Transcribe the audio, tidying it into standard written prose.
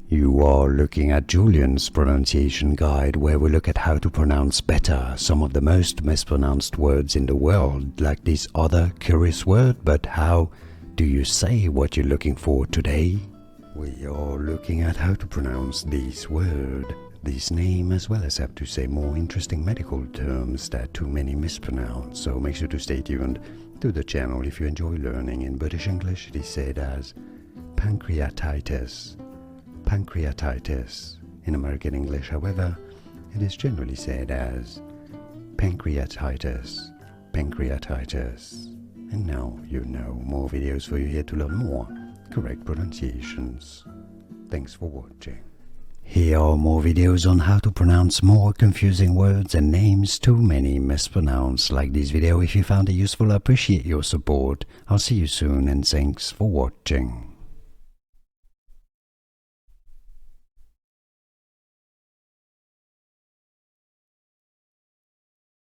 You are looking at Julian's pronunciation guide, where we look at how to pronounce better some of the most mispronounced words in the world, like this other curious word. But how do you say what you're looking for today? We are looking at how to pronounce this word, this name, as well as how to say more interesting medical terms that too many mispronounce. So make sure to stay tuned to the channel if you enjoy learning. In British English, it is said as pancreatitis. Pancreatitis. In American English, however, it is generally said as pancreatitis. Pancreatitis. And now you know. More videos for you here to learn more correct pronunciations. Thanks for watching. Here are more videos on how to pronounce more confusing words and names too many mispronounced. Like this video if you found it useful. I appreciate your support. I'll see you soon and thanks for watching.